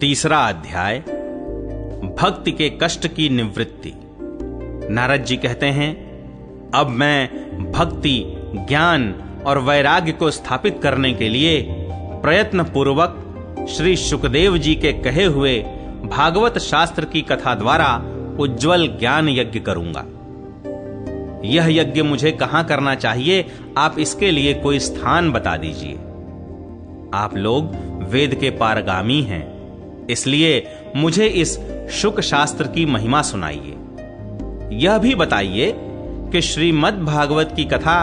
तीसरा अध्याय, भक्ति के कष्ट की निवृत्ति। नारद जी कहते हैं, अब मैं भक्ति, ज्ञान और वैराग्य को स्थापित करने के लिए प्रयत्न पूर्वक श्री सुखदेव जी के कहे हुए भागवत शास्त्र की कथा द्वारा उज्जवल ज्ञान यज्ञ करूंगा। यह यज्ञ मुझे कहां करना चाहिए, आप इसके लिए कोई स्थान बता दीजिए। आप लोग वेद के पारगामी हैं, इसलिए मुझे इस शुक शास्त्र की महिमा सुनाइए। यह भी बताइए कि श्रीमद् भागवत की कथा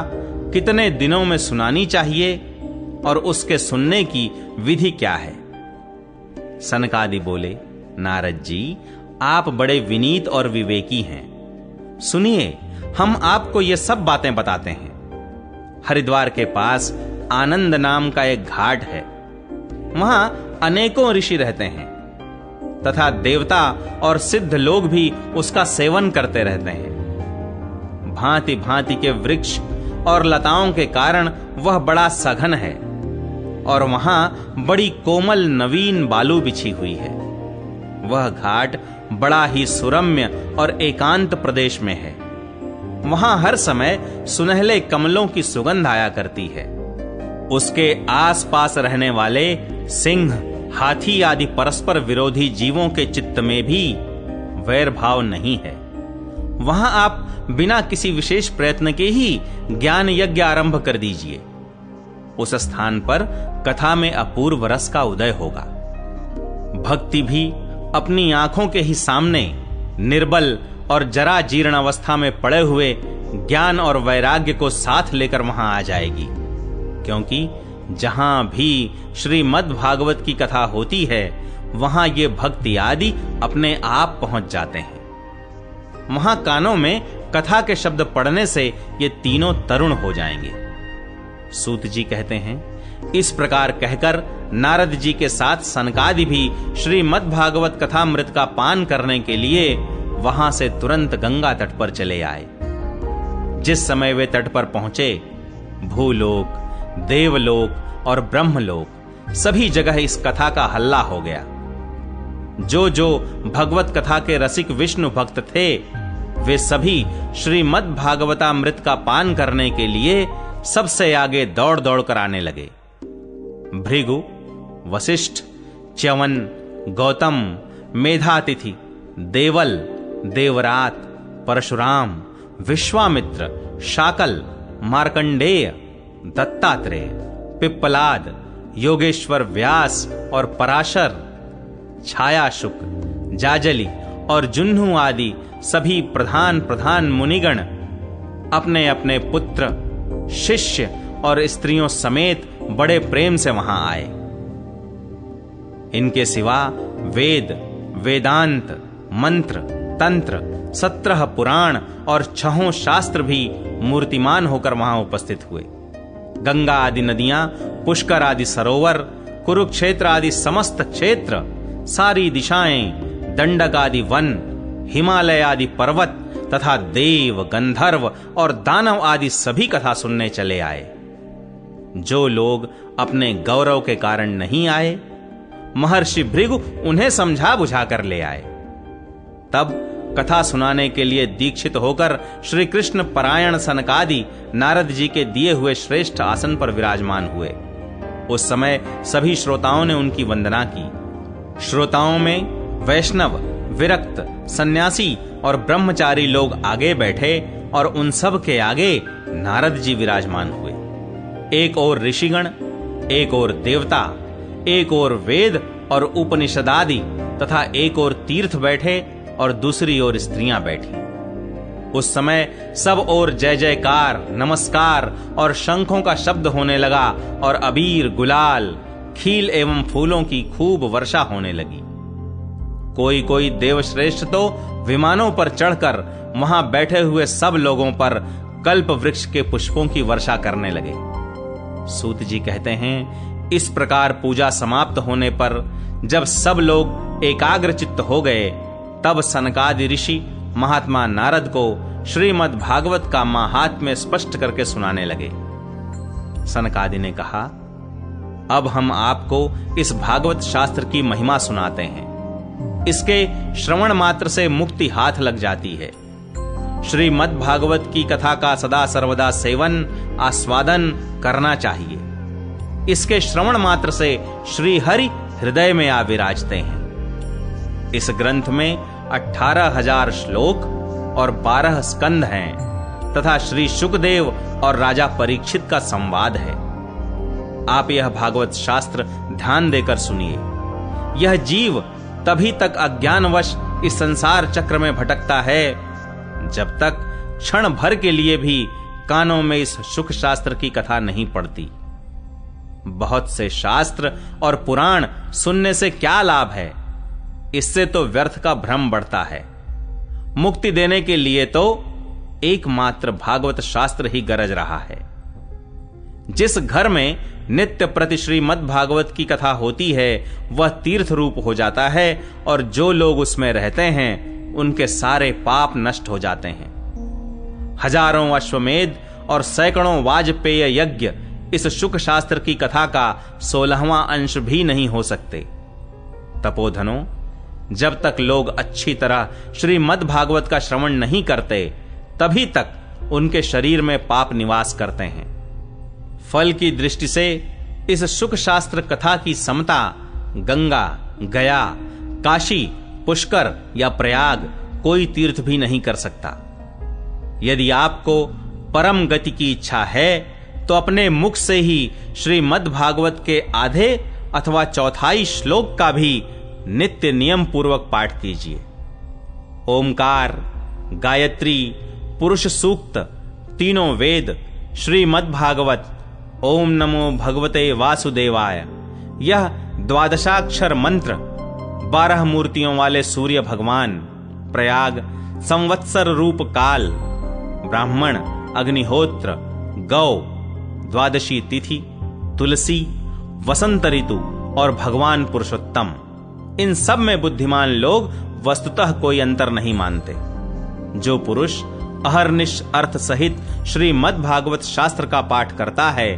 कितने दिनों में सुनानी चाहिए और उसके सुनने की विधि क्या है। सनकादि बोले, नारद जी, आप बड़े विनीत और विवेकी हैं। सुनिए, हम आपको ये सब बातें बताते हैं। हरिद्वार के पास आनंद नाम का एक घाट है। वहां अनेकों ऋषि रहते हैं तथा देवता और सिद्ध लोग भी उसका सेवन करते रहते हैं। भांति भांति के वृक्ष और लताओं के कारण वह बड़ा सघन है और वहां बड़ी कोमल नवीन बालू बिछी हुई है। वह घाट बड़ा ही सुरम्य और एकांत प्रदेश में है। वहां हर समय सुनहले कमलों की सुगंध आया करती है। उसके आसपास रहने वाले सिंह, हाथी आदि परस्पर विरोधी जीवों के चित्त में भी वैर भाव नहीं है। वहां आप बिना किसी विशेष प्रयत्न के ही ज्ञान यज्ञ आरंभ कर दीजिए। उस स्थान पर कथा में अपूर्व रस का उदय होगा। भक्ति भी अपनी आंखों के ही सामने निर्बल और जरा जीर्ण अवस्था में पड़े हुए ज्ञान और वैराग्य को साथ लेकर वहां आ जाएगी, क्योंकि जहां भी श्रीमद् भागवत की कथा होती है वहां ये भक्ति आदि अपने आप पहुंच जाते हैं। वहां कानों में कथा के शब्द पड़ने से ये तीनों तरुण हो जाएंगे। सूत जी कहते हैं, इस प्रकार कहकर नारद जी के साथ सनकादि भी श्रीमद् भागवत कथामृत का पान करने के लिए वहां से तुरंत गंगा तट पर चले आए। जिस समय वे तट पर पहुंचे, भूलोक, देवलोक और ब्रह्मलोक सभी जगह इस कथा का हल्ला हो गया। जो जो भगवत कथा के रसिक विष्णु भक्त थे, वे सभी श्रीमद् भागवतामृत का पान करने के लिए सबसे आगे दौड़ दौड़ कर आने लगे। भृगु, वशिष्ठ, च्यवन, गौतम, मेधातिथि, देवल, देवरात, परशुराम, विश्वामित्र, शाकल, मार्कंडेय, दत्तात्रेय, पिप्पलाद, योगेश्वर व्यास और पराशर, छायाशुक, जाजली और जुन्हु आदि सभी प्रधान प्रधान मुनिगण अपने अपने पुत्र, शिष्य और स्त्रियों समेत बड़े प्रेम से वहां आए। इनके सिवा वेद, वेदांत, मंत्र, तंत्र, 17 पुराण और 6 शास्त्र भी मूर्तिमान होकर वहां उपस्थित हुए। गंगा आदि नदियां, पुष्कर आदि सरोवर, कुरुक्षेत्र आदि समस्त क्षेत्र, सारी दिशाएं, दंडक आदि वन, हिमालय आदि पर्वत तथा देव, गंधर्व और दानव आदि सभी कथा सुनने चले आए। जो लोग अपने गौरव के कारण नहीं आए, महर्षि भृगु उन्हें समझा बुझा कर ले आए। तब कथा सुनाने के लिए दीक्षित होकर श्री कृष्ण परायण सनकादि नारद जी के दिए हुए श्रेष्ठ आसन पर विराजमान हुए। उस समय सभी श्रोताओं ने उनकी वंदना की। श्रोताओं में वैष्णव, विरक्त, सन्यासी और ब्रह्मचारी लोग आगे बैठे और उन सब के आगे नारद जी विराजमान हुए। एक ओर ऋषिगण, एक ओर देवता, एक ओर वेद और उपनिषद आदि तथा एक ओर तीर्थ बैठे और दूसरी ओर स्त्रियां बैठी। उस समय सब ओर जय जयकार, नमस्कार और शंखों का शब्द होने लगा और अबीर, गुलाल, खील एवं फूलों की खूब वर्षा होने लगी। कोई कोई देवश्रेष्ठ तो विमानों पर चढ़कर वहां बैठे हुए सब लोगों पर कल्प वृक्ष के पुष्पों की वर्षा करने लगे। सूत जी कहते हैं, इस प्रकार पूजा समाप्त होने पर जब सब लोग एकाग्र चित्त हो गए, तब सनकादि ऋषि महात्मा नारद को श्रीमद् भागवत का महात्म्य स्पष्ट करके सुनाने लगे। सनकादि ने कहा, अब हम आपको इस भागवत शास्त्र की महिमा सुनाते हैं। इसके श्रवण मात्र से मुक्ति हाथ लग जाती है। श्रीमद् भागवत की कथा का सदा सर्वदा सेवन आस्वादन करना चाहिए। इसके श्रवण मात्र से श्री हरि हृदय में आ विराजते हैं। इस ग्रंथ में 18,000 श्लोक और 12 स्कंध हैं तथा श्री शुकदेव और राजा परीक्षित का संवाद है। आप यह भागवत शास्त्र ध्यान देकर सुनिए। यह जीव तभी तक अज्ञानवश इस संसार चक्र में भटकता है जब तक क्षण भर के लिए भी कानों में इस सुख शास्त्र की कथा नहीं पड़ती। बहुत से शास्त्र और पुराण सुनने से क्या लाभ है? इससे तो व्यर्थ का भ्रम बढ़ता है। मुक्ति देने के लिए तो एकमात्र भागवत शास्त्र ही गरज रहा है। जिस घर में नित्य प्रति श्रीमद् भागवत की कथा होती है वह तीर्थ रूप हो जाता है और जो लोग उसमें रहते हैं उनके सारे पाप नष्ट हो जाते हैं। हजारों अश्वमेध और सैकड़ों वाजपेय यज्ञ इस शुक शास्त्र की कथा का 16वां अंश भी नहीं हो सकते। तपोधनों, जब तक लोग अच्छी तरह श्रीमद् भागवत का श्रवण नहीं करते तभी तक उनके शरीर में पाप निवास करते हैं। फल की दृष्टि से इस शुक शास्त्र कथा की समता गंगा, गया, काशी, पुष्कर या प्रयाग कोई तीर्थ भी नहीं कर सकता। यदि आपको परम गति की इच्छा है तो अपने मुख से ही श्रीमद् भागवत के आधे अथवा चौथाई श्लोक का भी नित्य नियम पूर्वक पाठ कीजिए। ओमकार, गायत्री, पुरुष सूक्त, तीनों वेद, श्रीमद् भागवत, ओम नमो भगवते वासुदेवाय, यह 12 मंत्र 12 मूर्तियों वाले सूर्य भगवान, प्रयाग, संवत्सर रूप काल, ब्राह्मण, अग्निहोत्र, गौ, द्वादशी तिथि, तुलसी, वसंत ऋतु और भगवान पुरुषोत्तम, इन सब में बुद्धिमान लोग वस्तुतः कोई अंतर नहीं मानते। जो पुरुष अहर्निश अर्थ सहित श्रीमद् भागवत शास्त्र का पाठ करता है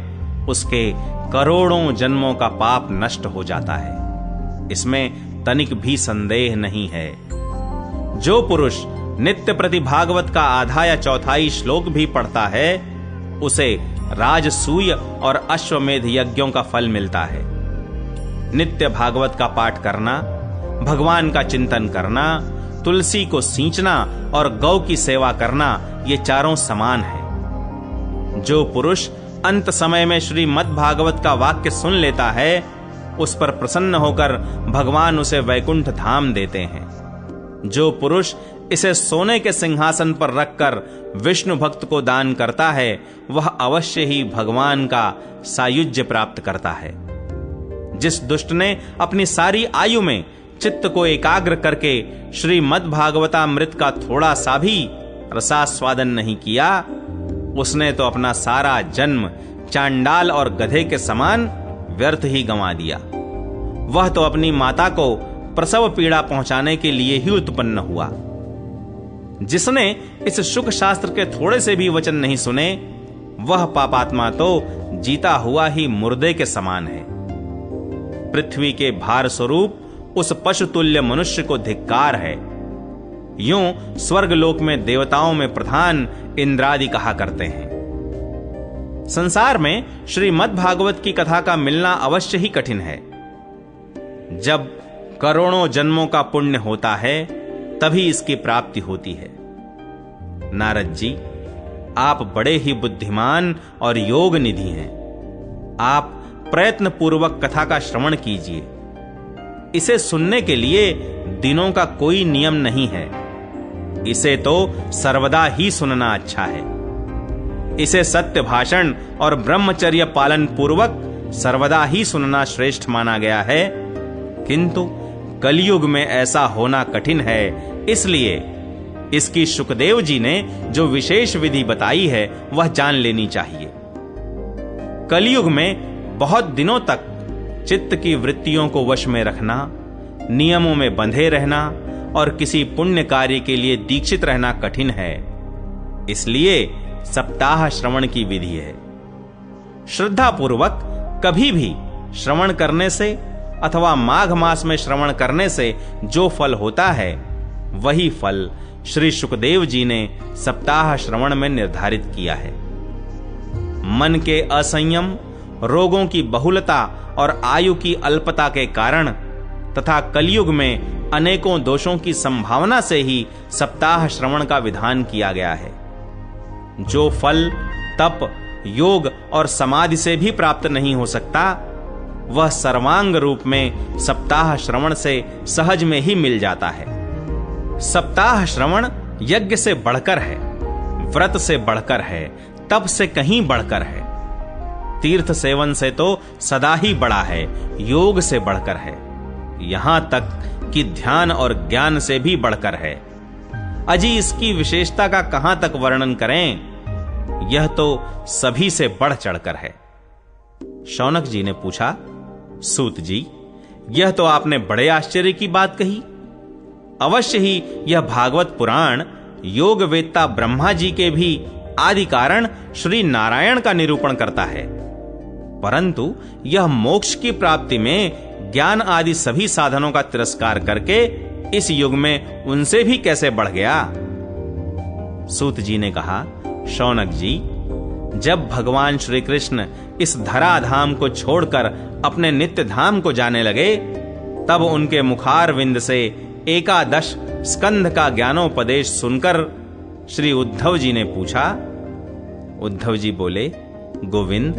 उसके करोड़ों जन्मों का पाप नष्ट हो जाता है। इसमें तनिक भी संदेह नहीं है। जो पुरुष नित्य प्रति भागवत का आधा या चौथाई श्लोक भी पढ़ता है उसे राजसूय और अश्वमेध यज्ञों का फल मिलता है। नित्य भागवत का पाठ करना, भगवान का चिंतन करना, तुलसी को सींचना और गौ की सेवा करना, ये चारों समान है। जो पुरुष अंत समय में श्रीमद् भागवत का वाक्य सुन लेता है उस पर प्रसन्न होकर भगवान उसे वैकुंठ धाम देते हैं। जो पुरुष इसे सोने के सिंहासन पर रखकर विष्णु भक्त को दान करता है वह अवश्य ही भगवान का सायुज्य प्राप्त करता है। जिस दुष्ट ने अपनी सारी आयु में चित्त को एकाग्र करके श्रीमद् भागवतामृत का थोड़ा सा भी रसास्वादन नहीं किया उसने तो अपना सारा जन्म चांडाल और गधे के समान व्यर्थ ही गंवा दिया। वह तो अपनी माता को प्रसव पीड़ा पहुंचाने के लिए ही उत्पन्न हुआ। जिसने इस शुक शास्त्र के थोड़े से भी वचन नहीं सुने वह पापात्मा तो जीता हुआ ही मुर्दे के समान है। पृथ्वी के भार स्वरूप उस पशु तुल्य मनुष्य को धिक्कार है। यूं स्वर्गलोक में देवताओं में प्रधान इंद्रादि कहा करते हैं। संसार में श्रीमद् भागवत की कथा का मिलना अवश्य ही कठिन है। जब करोड़ों जन्मों का पुण्य होता है तभी इसकी प्राप्ति होती है। नारद जी, आप बड़े ही बुद्धिमान और योग निधि हैं। आप प्रयत्न पूर्वक कथा का श्रवण कीजिए। इसे सुनने के लिए दिनों का कोई नियम नहीं है। इसे तो सर्वदा ही सुनना अच्छा है। इसे सत्य भाषण और ब्रह्मचर्य पालन पूर्वक सर्वदा ही सुनना श्रेष्ठ माना गया है। किंतु कलयुग में ऐसा होना कठिन है, इसलिए इसकी शुकदेव जी ने जो विशेष विधि बताई है वह जान लेनी चाहिए। कलयुग में बहुत दिनों तक चित्त की वृत्तियों को वश में रखना, नियमों में बंधे रहना और किसी पुण्य कार्य के लिए दीक्षित रहना कठिन है। इसलिए सप्ताह श्रवण की विधि है। श्रद्धा पूर्वक कभी भी श्रवण करने से अथवा माघ मास में श्रवण करने से जो फल होता है, वही फल श्री सुखदेव जी ने सप्ताह श्रवण में निर्धारित किया है। मन के असंयम, रोगों की बहुलता और आयु की अल्पता के कारण तथा कलयुग में अनेकों दोषों की संभावना से ही सप्ताह श्रवण का विधान किया गया है। जो फल तप, योग और समाधि से भी प्राप्त नहीं हो सकता, वह सर्वांग रूप में सप्ताह श्रवण से सहज में ही मिल जाता है। सप्ताह श्रवण यज्ञ से बढ़कर है, व्रत से बढ़कर है, तप से कहीं बढ़कर है, तीर्थ सेवन से तो सदा ही बड़ा है, योग से बढ़कर है, यहां तक कि ध्यान और ज्ञान से भी बढ़कर है। अजी इसकी विशेषता का कहां तक वर्णन करें, यह तो सभी से बढ़ चढ़कर है। शौनक जी ने पूछा, सूत जी, यह तो आपने बड़े आश्चर्य की बात कही। अवश्य ही यह भागवत पुराण योग वेत्ता ब्रह्मा जी के भी आदि कारण श्री नारायण का निरूपण करता है, परंतु यह मोक्ष की प्राप्ति में ज्ञान आदि सभी साधनों का तिरस्कार करके इस युग में उनसे भी कैसे बढ़ गया। सूत जी ने कहा, शौनक जी, जब भगवान श्री कृष्ण इस धराधाम को छोड़कर अपने नित्य धाम को जाने लगे, तब उनके मुखार विंद से 11 स्कंध का ज्ञानोपदेश सुनकर श्री उद्धव जी ने पूछा। उद्धव जी बोले, गोविंद,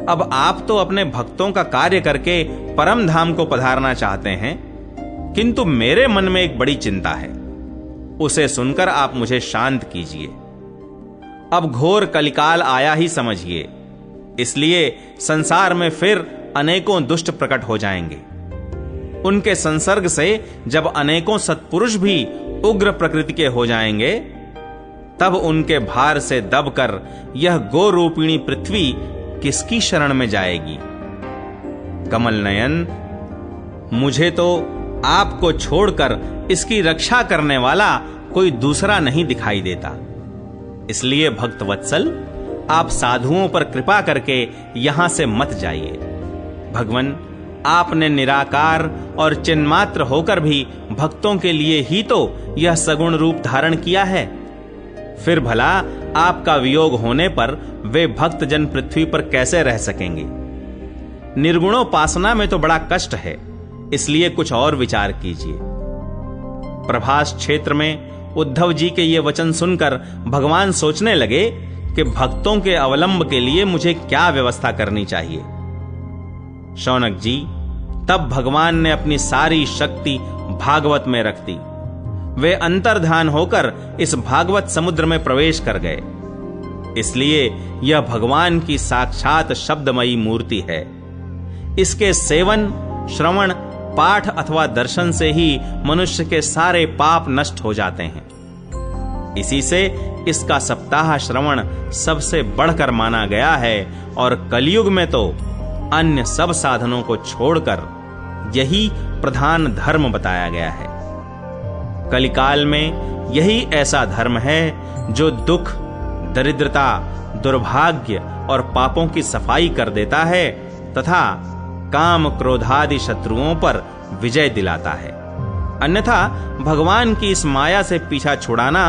अब आप तो अपने भक्तों का कार्य करके परम धाम को पधारना चाहते हैं, किंतु मेरे मन में एक बड़ी चिंता है, उसे सुनकर आप मुझे शांत कीजिए। अब घोर कलिकाल आया ही समझिए, इसलिए संसार में फिर अनेकों दुष्ट प्रकट हो जाएंगे। उनके संसर्ग से जब अनेकों सत्पुरुष भी उग्र प्रकृति के हो जाएंगे, तब उनके भार से दबकर यह गो रूपिणी पृथ्वी किसकी शरण में जाएगी। कमल नयन, मुझे तो आपको छोड़कर इसकी रक्षा करने वाला कोई दूसरा नहीं दिखाई देता, इसलिए भक्त वत्सल, आप साधुओं पर कृपा करके यहां से मत जाइए। भगवन, आपने निराकार और चिन्मात्र होकर भी भक्तों के लिए ही तो यह सगुण रूप धारण किया है, फिर भला आपका वियोग होने पर वे भक्तजन पृथ्वी पर कैसे रह सकेंगे। निर्गुणोपासना में तो बड़ा कष्ट है, इसलिए कुछ और विचार कीजिए। प्रभास क्षेत्र में उद्धव जी के ये वचन सुनकर भगवान सोचने लगे कि भक्तों के अवलंब के लिए मुझे क्या व्यवस्था करनी चाहिए। शौनक जी, तब भगवान ने अपनी सारी शक्ति भागवत में रख दी। वे अंतर्धान होकर इस भागवत समुद्र में प्रवेश कर गए, इसलिए यह भगवान की साक्षात शब्दमयी मूर्ति है। इसके सेवन, श्रवण, पाठ अथवा दर्शन से ही मनुष्य के सारे पाप नष्ट हो जाते हैं। इसी से इसका सप्ताह श्रवण सबसे बढ़कर माना गया है और कलयुग में तो अन्य सब साधनों को छोड़कर यही प्रधान धर्म बताया गया है। कलिकाल में यही ऐसा धर्म है जो दुख, दरिद्रता, दुर्भाग्य और पापों की सफाई कर देता है तथा काम क्रोधादि शत्रुओं पर विजय दिलाता है। अन्यथा भगवान की इस माया से पीछा छुड़ाना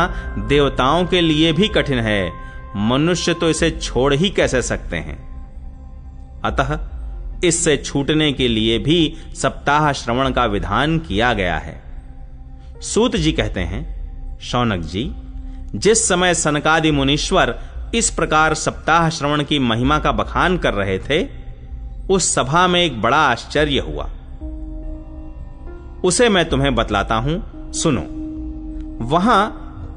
देवताओं के लिए भी कठिन है, मनुष्य तो इसे छोड़ ही कैसे सकते हैं। अतः इससे छूटने के लिए भी सप्ताह श्रवण का विधान किया गया है। सूत जी कहते हैं, शौनक जी, जिस समय सनकादि मुनीश्वर इस प्रकार सप्ताह श्रवण की महिमा का बखान कर रहे थे, उस सभा में एक बड़ा आश्चर्य हुआ। उसे मैं तुम्हें बतलाता हूं, सुनो। वहां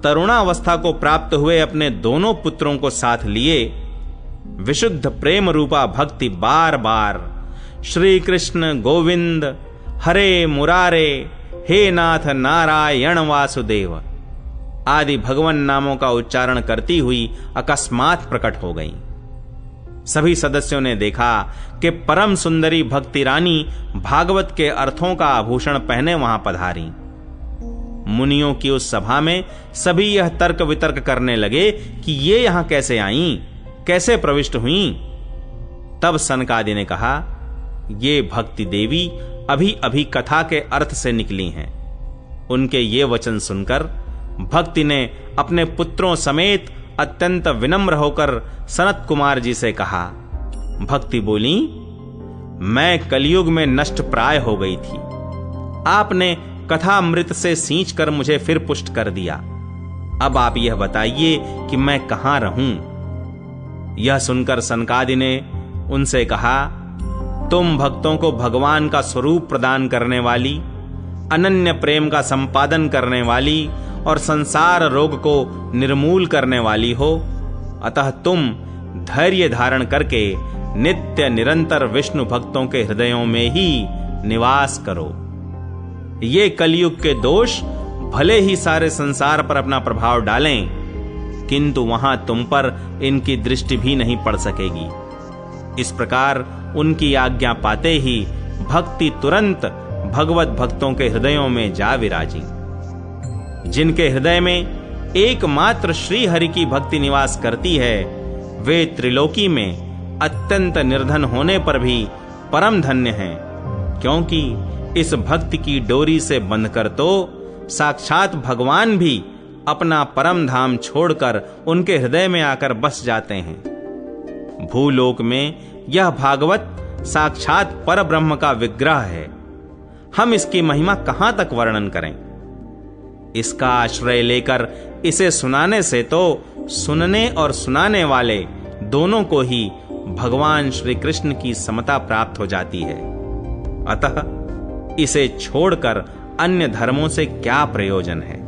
तरुणावस्था को प्राप्त हुए अपने दोनों पुत्रों को साथ लिए विशुद्ध प्रेम रूपा भक्ति बार बार श्री कृष्ण गोविंद हरे मुरारे हे नाथ नारायण वासुदेव आदि भगवान नामों का उच्चारण करती हुई अकस्मात प्रकट हो गईं। सभी सदस्यों ने देखा कि परम सुंदरी भक्ति रानी भागवत के अर्थों का आभूषण पहने वहां पधारी। मुनियों की उस सभा में सभी यह तर्क वितर्क करने लगे कि ये यहां कैसे आईं, कैसे प्रविष्ट हुईं। तब सनकादि ने कहा, ये भक्ति देवी अभी अभी कथा के अर्थ से निकली हैं। उनके ये वचन सुनकर भक्ति ने अपने पुत्रों समेत अत्यंत विनम्र होकर सनत कुमार जी से कहा। भक्ति बोली, मैं कलयुग में नष्ट प्राय हो गई थी। आपने कथा अमृत से सींच कर मुझे फिर पुष्ट कर दिया। अब आप यह बताइए कि मैं कहां रहूं। यह सुनकर सनकादि ने उनसे कहा, तुम भक्तों को भगवान का स्वरूप प्रदान करने वाली, अनन्य प्रेम का संपादन करने वाली और संसार रोग को निर्मूल करने वाली हो, अतः तुम धैर्य धारण करके नित्य निरंतर विष्णु भक्तों के हृदयों में ही निवास करो। ये कलयुग के दोष भले ही सारे संसार पर अपना प्रभाव डालें, किंतु वहां तुम पर इनकी दृष्टि भी नहीं पड़ सकेगी। इस प्रकार उनकी आज्ञा पाते ही भक्ति तुरंत भगवत भक्तों के हृदयों में जा विराजी। जिनके हृदय में एकमात्र श्री हरि की भक्ति निवास करती है, वे त्रिलोकी में अत्यंत निर्धन होने पर भी परम धन्य हैं, क्योंकि इस भक्ति की डोरी से बंधकर तो साक्षात भगवान भी अपना परम धाम छोड़कर उनके हृदय में आकर बस जाते हैं। भूलोक में यह भागवत साक्षात पर ब्रह्म का विग्रह है। हम इसकी महिमा कहां तक वर्णन करें। इसका आश्रय लेकर इसे सुनाने से तो सुनने और सुनाने वाले दोनों को ही भगवान श्री कृष्ण की समता प्राप्त हो जाती है। अतः इसे छोड़कर अन्य धर्मों से क्या प्रयोजन है।